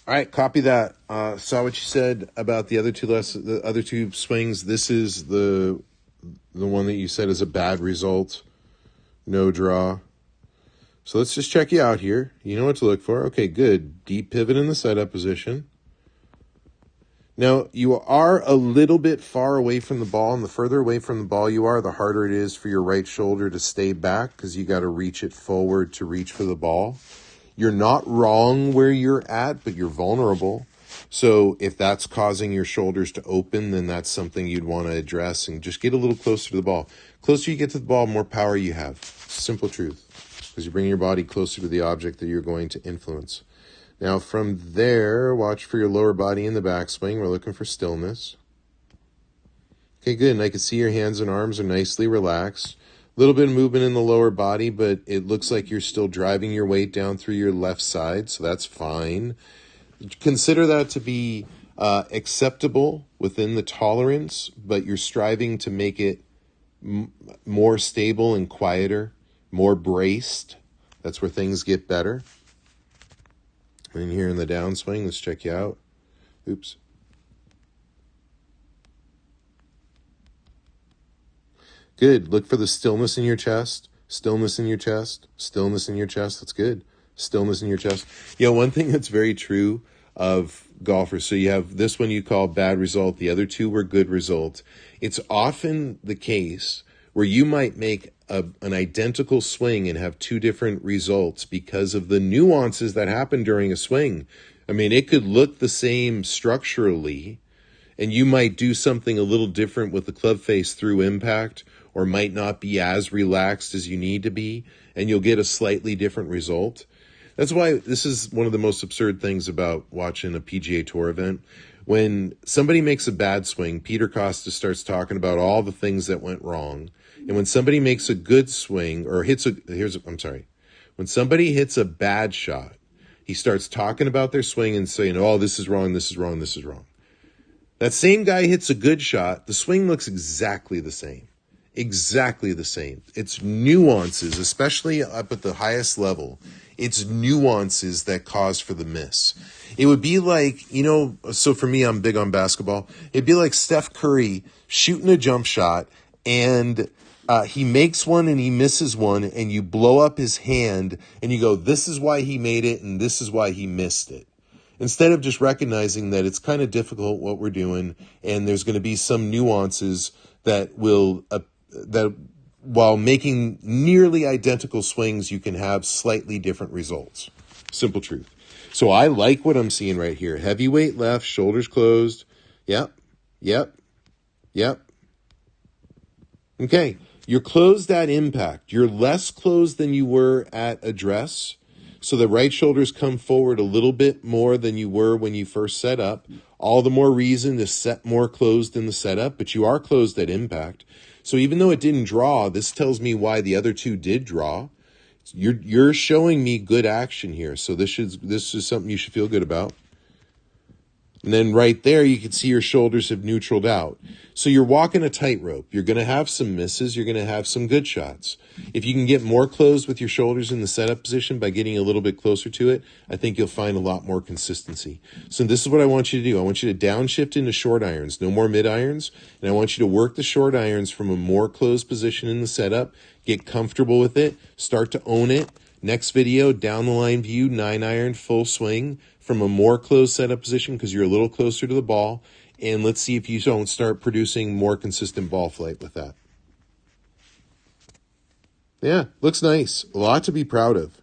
All right, copy that. Saw what you said about the other two swings. This is the one that you said is a bad result. No draw. So let's just check you out here. You know what to look for. Okay, good. Deep pivot in the setup position. Now, you are a little bit far away from the ball, and the further away from the ball you are, the harder it is for your right shoulder to stay back because you got to reach it forward to reach for the ball. You're not wrong where you're at, but you're vulnerable. So if that's causing your shoulders to open, then that's something you'd want to address and just get a little closer to the ball. Closer you get to the ball, more power you have. Simple truth. Because you bring your body closer to the object that you're going to influence. Now from there, watch for your lower body in the backswing. We're looking for stillness. Okay, good. And I can see your hands and arms are nicely relaxed. A little bit of movement in the lower body, but it looks like you're still driving your weight down through your left side, so that's fine. Consider that to be acceptable within the tolerance, but you're striving to make it more stable and quieter, more braced. That's where things get better. And here in the downswing, let's check you out. Oops. Good. Look for the stillness in your chest. Stillness in your chest. Stillness in your chest. That's good. Stillness in your chest. You know, one thing that's very true of golfers, so you have this one you call bad result. The other two were good result. It's often the case where you might make an identical swing and have two different results because of the nuances that happen during a swing. I mean, it could look the same structurally, and you might do something a little different with the club face through impact, or might not be as relaxed as you need to be, and you'll get a slightly different result. That's why this is one of the most absurd things about watching a PGA Tour event. When somebody makes a bad swing, Peter Costa starts talking about all the things that went wrong. And when somebody makes a good swing, or when somebody hits a bad shot, he starts talking about their swing and saying, oh, this is wrong, this is wrong, this is wrong. That same guy hits a good shot, the swing looks exactly the same. Exactly the same. It's nuances, especially up at the highest level. It's nuances that cause for the miss. It would be like, so for me, I'm big on basketball. It'd be like Steph Curry shooting a jump shot, and he makes one and he misses one, and you blow up his hand, and you go, this is why he made it, and this is why he missed it. Instead of just recognizing that it's kind of difficult what we're doing, and there's going to be some nuances that will, that while making nearly identical swings, you can have slightly different results. Simple truth. So I like what I'm seeing right here. Heavyweight left, shoulders closed. Yep. Okay, you're closed at impact. You're less closed than you were at address. So the right shoulders come forward a little bit more than you were when you first set up. All the more reason to set more closed in the setup, but you are closed at impact. So even though it didn't draw, this tells me why the other two did draw. You're showing me good action here. So this is something you should feel good about. And then right there, you can see your shoulders have neutraled out. So you're walking a tightrope. You're going to have some misses. You're going to have some good shots. If you can get more closed with your shoulders in the setup position by getting a little bit closer to it, I think you'll find a lot more consistency. So this is what I want you to do. I want you to downshift into short irons, no more mid irons. And I want you to work the short irons from a more closed position in the setup. Get comfortable with it. Start to own it. Next video, down the line view, 9-iron, full swing from a more closed setup position because you're a little closer to the ball. And let's see if you don't start producing more consistent ball flight with that. Yeah, looks nice. A lot to be proud of.